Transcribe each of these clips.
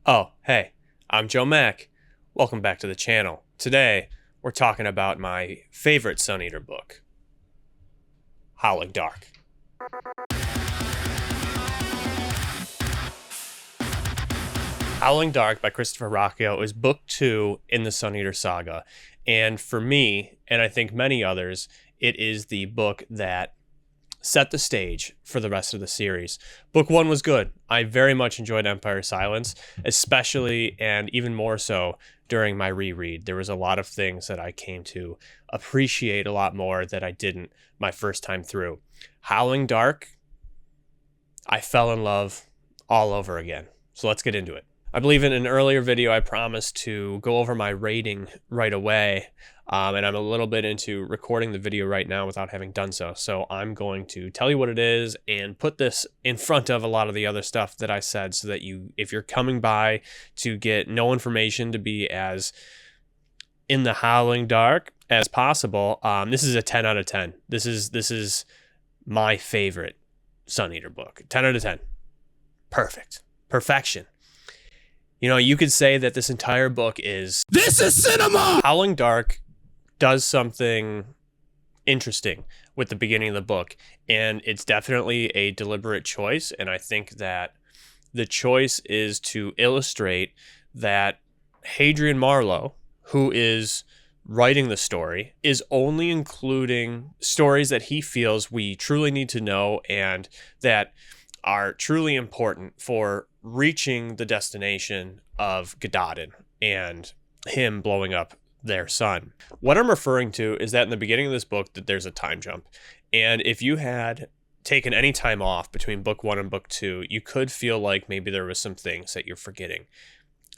Oh, hey, I'm Joe Mack. Welcome back to the channel. Today, we're talking about my favorite Sun Eater book, Howling Dark. Howling Dark by Christopher Ruocchio is book 2 in the Sun Eater saga. And for me, and I think many others, it is the book that set the stage for the rest of the series. Book 1 was good. I very much enjoyed Empire of Silence, especially and even more so during my reread. There was a lot of things that I came to appreciate a lot more that I didn't my first time through. Howling Dark, I fell in love all over again. So let's get into it. I believe in an earlier video I promised to go over my rating right away, and I'm a little bit into recording the video right now without having done so. So I'm going to tell you what it is and put this in front of a lot of the other stuff that I said so that you, if you're coming by to get no information, to be as in the Howling Dark as possible. This is a 10 out of 10. This is my favorite Sun Eater book. 10 out of 10. Perfect. Perfection. You know, you could say that this entire book is... This is cinema! Howling Dark does something interesting with the beginning of the book, and it's definitely a deliberate choice, and I think that the choice is to illustrate that Hadrian Marlowe, who is writing the story, is only including stories that he feels we truly need to know and that are truly important for reaching the destination of Gododin and him blowing up their son. What I'm referring to is that in the beginning of this book that there's a time jump. And if you had taken any time off between book 1 and book 2, you could feel like maybe there was some things that you're forgetting.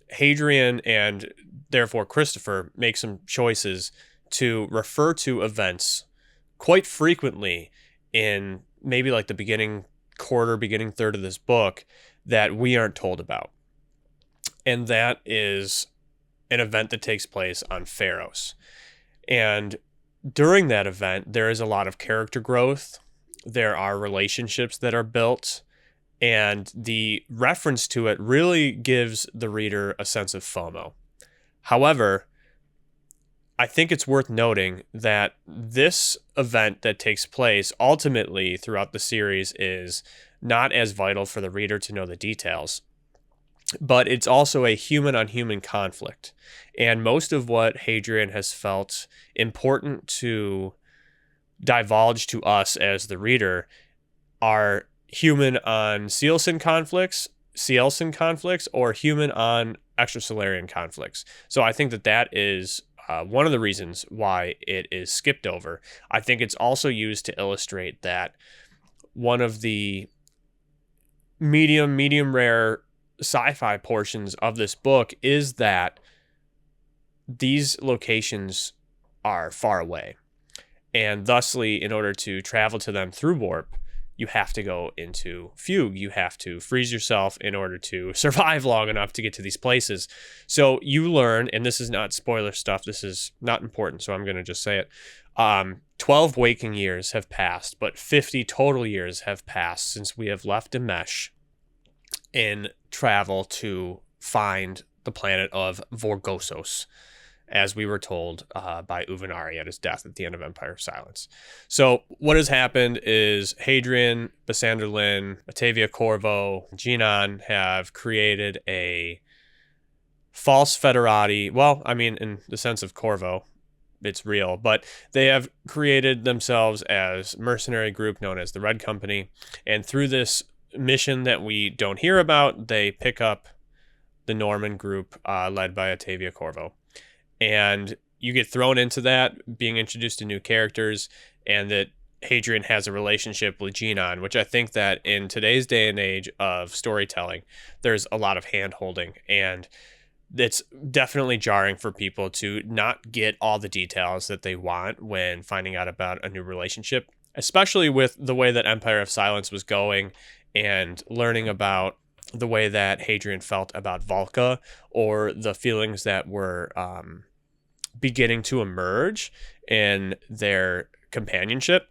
Hadrian and therefore Christopher make some choices to refer to events quite frequently in maybe like the beginning third of this book that we aren't told about. And that is an event that takes place on Pharos. And during that event, there is a lot of character growth. There are relationships that are built. And the reference to it really gives the reader a sense of FOMO. However, I think it's worth noting that this event that takes place ultimately throughout the series is not as vital for the reader to know the details, but it's also a human-on-human conflict. And most of what Hadrian has felt important to divulge to us as the reader are human on Cielcin conflicts, or human on extrasolarian conflicts. So I think that that is one of the reasons why it is skipped over. I think it's also used to illustrate that one of the medium rare sci-fi portions of this book is that these locations are far away. And thusly, in order to travel to them through warp, you have to go into fugue. You have to freeze yourself in order to survive long enough to get to these places. So you learn, and this is not spoiler stuff, this is not important, so I'm going to just say it. 12 waking years have passed, but 50 total years have passed since we have left Dimesh in travel to find the planet of Vorgosos, as we were told by Uvenari at his death at the end of Empire of Silence. So what has happened is Hadrian, Basanderlin, Batavia Corvo, Genon have created a false federati. Well, I mean, in the sense of Corvo, it's real, but they have created themselves as mercenary group known as the Red Company. And through this mission that we don't hear about, they pick up the Norman group led by Batavia Corvo. And you get thrown into that, being introduced to new characters, and that Hadrian has a relationship with Genon, which I think that in today's day and age of storytelling, there's a lot of hand-holding, and it's definitely jarring for people to not get all the details that they want when finding out about a new relationship, especially with the way that Empire of Silence was going and learning about the way that Hadrian felt about Volca, or the feelings that were beginning to emerge in their companionship.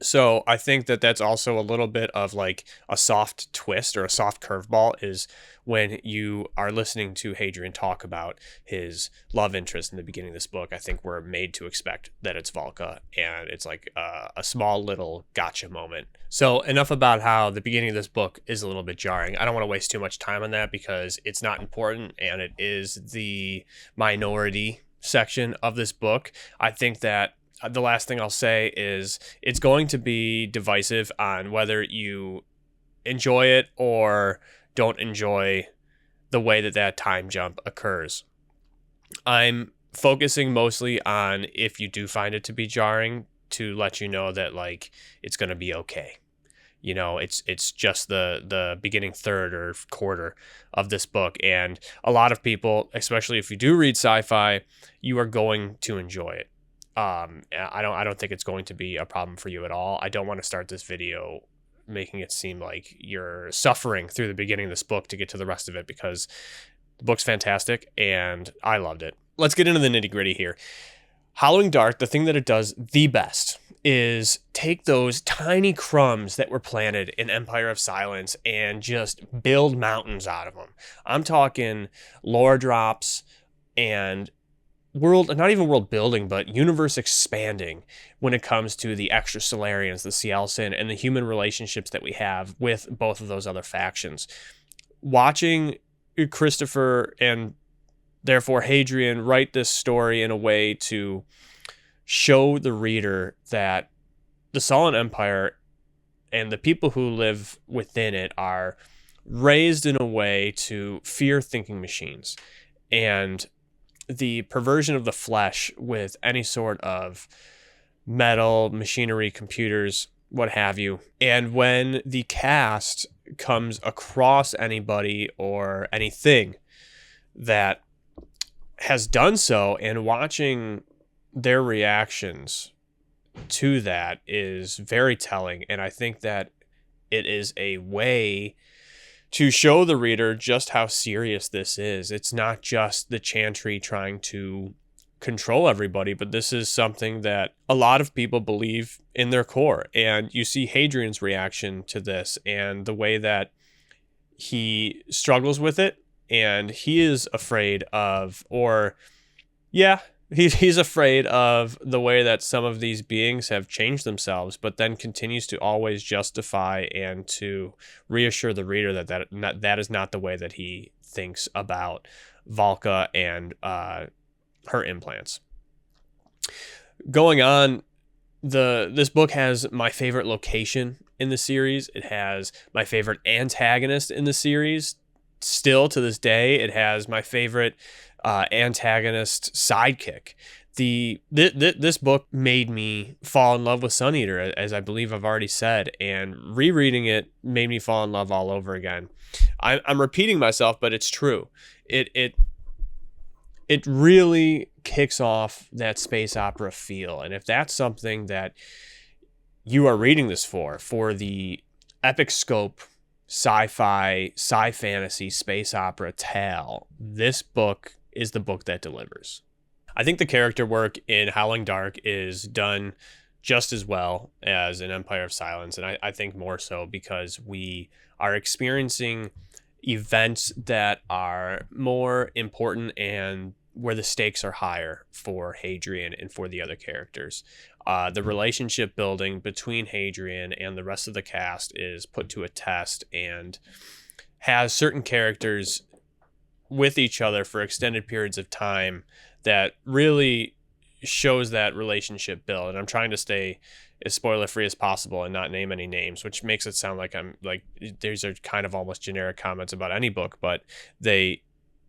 So I think that that's also a little bit of like a soft twist or a soft curveball is when you are listening to Hadrian talk about his love interest in the beginning of this book. I think we're made to expect that it's Valka, and it's like a small little gotcha moment. So enough about how the beginning of this book is a little bit jarring. I don't want to waste too much time on that because it's not important, and it is the minority section of this book. I think that the last thing I'll say is it's going to be divisive on whether you enjoy it or don't enjoy the way that that time jump occurs. I'm focusing mostly on if you do find it to be jarring to let you know that like it's going to be okay. You know, it's just the beginning third or quarter of this book, and a lot of people, especially if you do read sci-fi, you are going to enjoy it. I don't think it's going to be a problem for you at all. I don't want to start this video making it seem like you're suffering through the beginning of this book to get to the rest of it, because the book's fantastic and I loved it. Let's get into the nitty gritty here. Howling Dark, the thing that it does the best is take those tiny crumbs that were planted in Empire of Silence and just build mountains out of them. I'm talking lore drops and not even world building, but universe expanding when it comes to the Extrasolarians, the Cielcin, and the human relationships that we have with both of those other factions. Watching Christopher and therefore Hadrian write this story in a way to show the reader that the Sullan Empire and the people who live within it are raised in a way to fear thinking machines, and the perversion of the flesh with any sort of metal, machinery, computers, what have you. And when the cast comes across anybody or anything that has done so, and watching their reactions to that is very telling. And I think that it is a way to show the reader just how serious this is. It's not just the Chantry trying to control everybody, but this is something that a lot of people believe in their core. And you see Hadrian's reaction to this and the way that he struggles with it. And he is afraid of, he's afraid of the way that some of these beings have changed themselves, but then continues to always justify and to reassure the reader that is not the way that he thinks about Valka and her implants. Going on, this book has my favorite location in the series. It has my favorite antagonist in the series. Still to this day, it has my favorite antagonist sidekick. This book made me fall in love with Sun Eater, as I believe I've already said, and rereading it made me fall in love all over again. I'm repeating myself, but it's true. It really kicks off that space opera feel, and if that's something that you are reading this for the epic scope sci-fi, sci-fantasy, space opera tale, this book is the book that delivers. I think the character work in Howling Dark is done just as well as in Empire of Silence, and I think more so because we are experiencing events that are more important and where the stakes are higher for Hadrian and for the other characters. The relationship building between Hadrian and the rest of the cast is put to a test and has certain characters with each other for extended periods of time that really shows that relationship build. And I'm trying to stay as spoiler free as possible and not name any names, which makes it sound like I'm like, these are kind of almost generic comments about any book, but they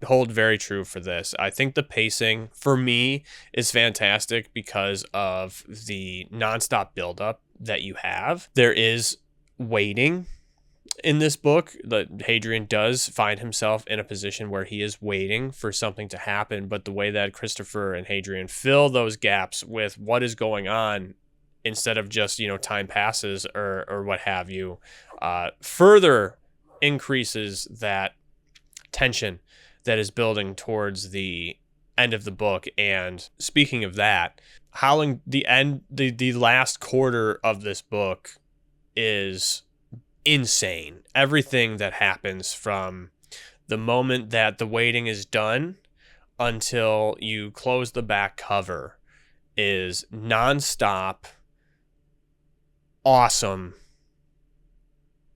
hold very true for this. I think the pacing for me is fantastic because of the nonstop buildup that you have. There is waiting in this book. That Hadrian does find himself in a position where he is waiting for something to happen, but the way that Christopher and Hadrian fill those gaps with what is going on instead of just, time passes or what have you, further increases that tension that is building towards the end of the book. And speaking of that, the last quarter of this book is insane. Everything that happens from the moment that the waiting is done until you close the back cover is nonstop, awesome,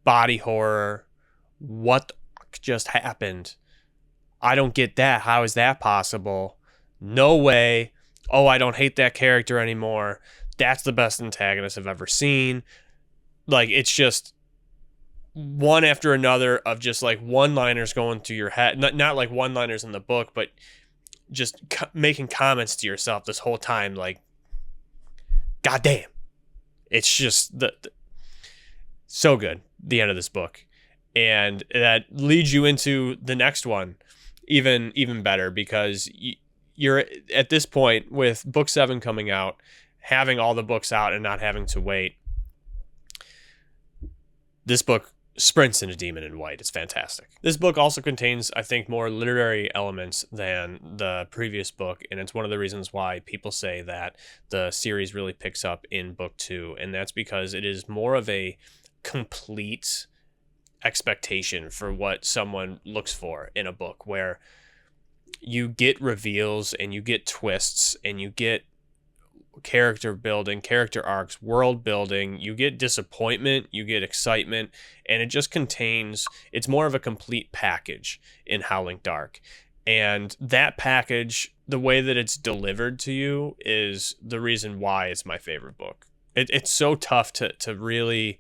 body horror. What the fuck just happened? I don't get that. How is that possible? No way. Oh, I don't hate that character anymore. That's the best antagonist I've ever seen. Like, it's just one after another of just like one-liners going through your head. Not like one-liners in the book, but just making comments to yourself this whole time. Like, goddamn. It's just so good, the end of this book. And that leads you into the next one even better, because you're at this point with book 7 coming out, having all the books out and not having to wait. This book sprints into Demon in White. It's fantastic. This book also contains, I think, more literary elements than the previous book, and it's one of the reasons why people say that the series really picks up in book 2, and that's because it is more of a complete expectation for what someone looks for in a book, where you get reveals and you get twists and you get character building, character arcs, world building, you get disappointment, you get excitement, and it just contains, it's more of a complete package in Howling Dark. And that package, the way that it's delivered to you, is the reason why it's my favorite book. It's so tough to really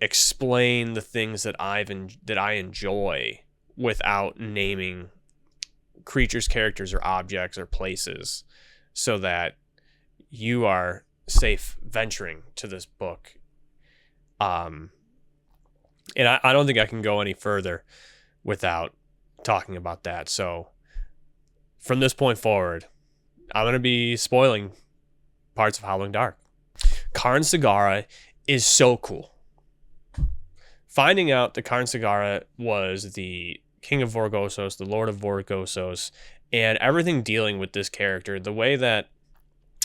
explain the things that I enjoy without naming creatures, characters, or objects or places, so that you are safe venturing to this book. And I don't think I can go any further without talking about that. So from this point forward, I'm going to be spoiling parts of Howling Dark. Karn Sagara is so cool. Finding out that Karn Sagara was the King of Vorgosos, the Lord of Vorgosos, and everything dealing with this character, the way that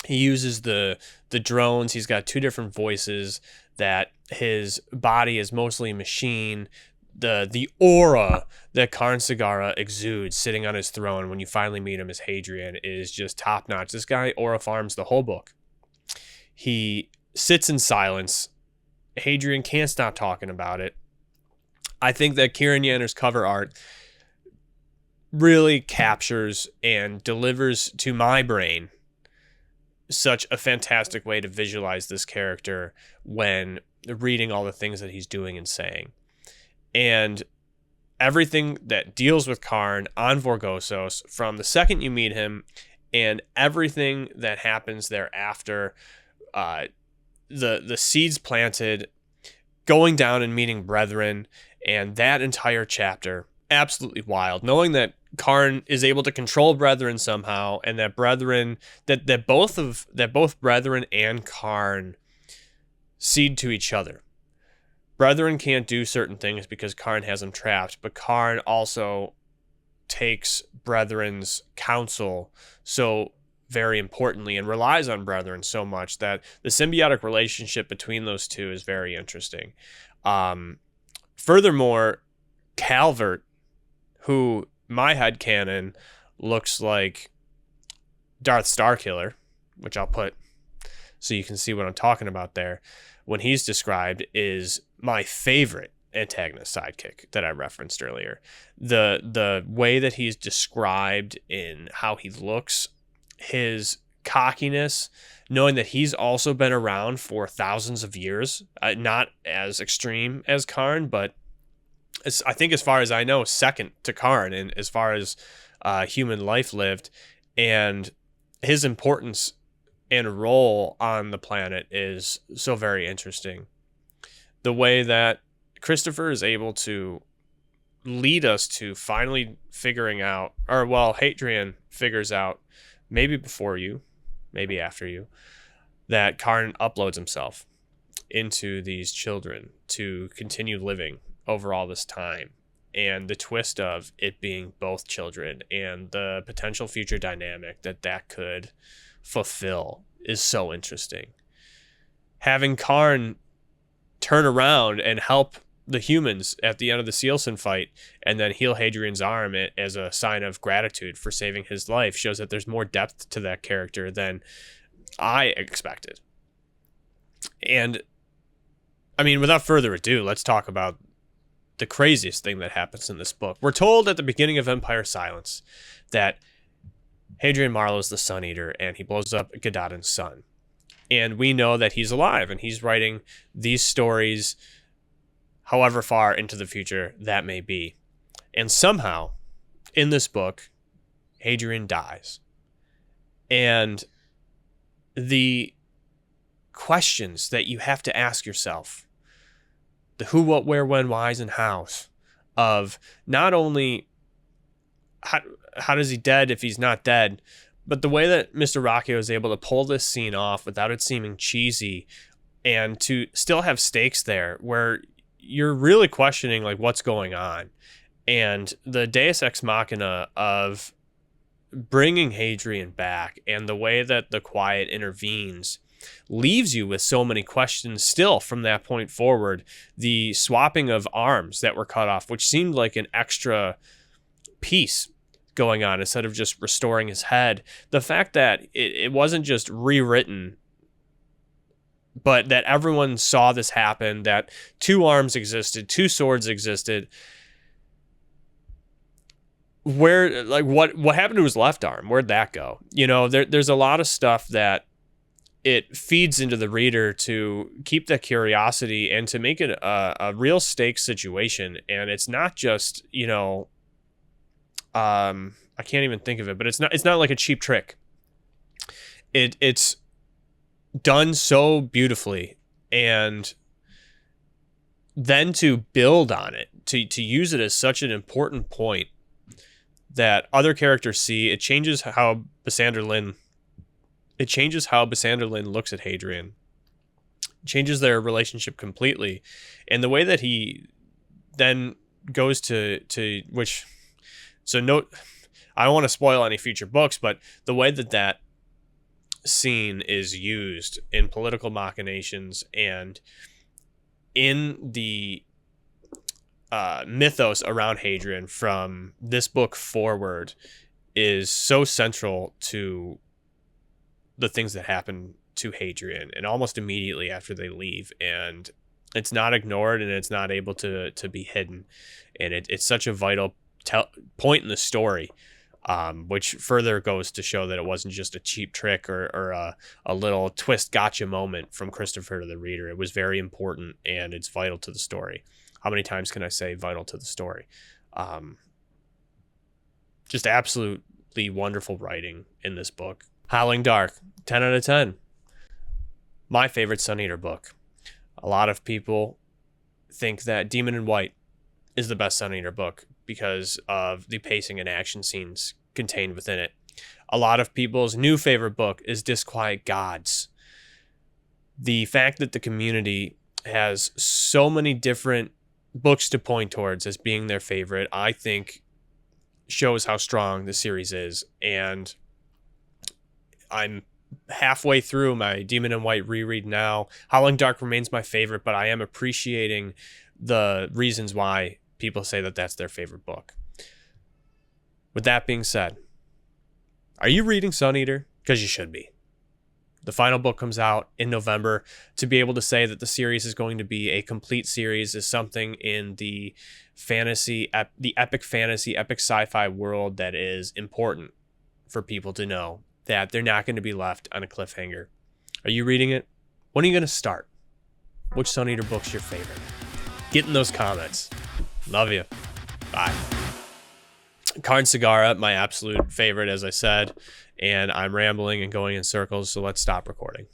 he uses the drones, he's got 2 different voices, that his body is mostly machine, the aura that Karn Sagara exudes sitting on his throne when you finally meet him as Hadrian is just top notch. This guy aura farms the whole book. He sits in silence. Hadrian can't stop talking about it. I think that Kieran Yanner's cover art really captures and delivers to my brain such a fantastic way to visualize this character when reading all the things that he's doing and saying. And everything that deals with Karn on Vorgosos, from the second you meet him, and everything that happens thereafter, the seeds planted, going down and meeting Brethren, and that entire chapter, absolutely wild. Knowing that Karn is able to control Brethren somehow, and that Brethren, that both Brethren and Karn cede to each other. Brethren can't do certain things because Karn has them trapped, but Karn also takes Brethren's counsel so very importantly and relies on Brethren so much that the symbiotic relationship between those two is very interesting. Furthermore, Calvert, who my headcanon looks like Darth Starkiller, which I'll put so you can see what I'm talking about there, when he's described, is my favorite antagonist sidekick that I referenced earlier. The way that he's described in how he looks, his cockiness, knowing that he's also been around for thousands of years, not as extreme as Karn, but I think as far as I know, second to Karn, and as far as human life lived, and his importance and role on the planet is so very interesting. The way that Christopher is able to lead us to finally figuring out, or well, Hadrian figures out, maybe before you, maybe after you, that Karn uploads himself into these children to continue living over all this time. and the twist of it being both children and the potential future dynamic that could fulfill is so interesting. Having Karn turn around and help the humans at the end of the Sealson fight and then heal Hadrian's arm as a sign of gratitude for saving his life shows that there's more depth to that character than I expected. And I mean, without further ado, let's talk about the craziest thing that happens in this book. We're told at the beginning of Empire Silence that Hadrian Marlowe's the Sun Eater and he blows up Gadadin's son. And we know that he's alive and he's writing these stories however far into the future that may be. And somehow, in this book, Hadrian dies. And the questions that you have to ask yourself, the who, what, where, when, whys, and hows of not only how does he dead if he's not dead, but the way that Mr. Ruocchio is able to pull this scene off without it seeming cheesy and to still have stakes there where you're really questioning like what's going on. And the Deus Ex Machina of bringing Hadrian back and the way that the Quiet intervenes leaves you with so many questions still from that point forward. The swapping of arms that were cut off, which seemed like an extra piece going on instead of just restoring his head. The fact that it wasn't just rewritten, but that everyone saw this happen, that two arms existed, two swords existed. Where, like, what happened to his left arm? Where'd that go? You know, there's a lot of stuff that it feeds into the reader to keep that curiosity and to make it a real stakes situation. And it's not just, you know, I can't even think of it, but it's not like a cheap trick. It's done so beautifully, and then to build on it, to use it as such an important point that other characters see. It changes how Basander Lin looks at Hadrian. It changes their relationship completely. And the way that he then goes to which, so note, I don't want to spoil any future books, but the way that scene is used in political machinations and in the mythos around Hadrian from this book forward is so central to the things that happen to Hadrian and almost immediately after they leave. And it's not ignored and it's not able to be hidden. And it's such a vital point in the story, which further goes to show that it wasn't just a cheap trick or a little twist gotcha moment from Christopher to the reader. It was very important and it's vital to the story. How many times can I say vital to the story? Just absolutely wonderful writing in this book. Howling Dark, 10 out of 10. My favorite Sun Eater book. A lot of people think that Demon in White is the best Sun Eater book because of the pacing and action scenes contained within it. A lot of people's new favorite book is Disquiet Gods. The fact that the community has so many different books to point towards as being their favorite, I think shows how strong the series is. And I'm halfway through my Demon in White reread now. Howling Dark remains my favorite, but I am appreciating the reasons why people say that that's their favorite book. With that being said, are you reading Sun Eater? Because you should be. The final book comes out in November. To be able to say that the series is going to be a complete series is something in the fantasy, the epic fantasy, epic sci-fi world that is important for people to know that they're not going to be left on a cliffhanger. Are you reading it? When are you going to start? Which Sun Eater book's your favorite? Get in those comments. Love you. Bye. Karn Sagara, my absolute favorite, as I said, and I'm rambling and going in circles, so let's stop recording.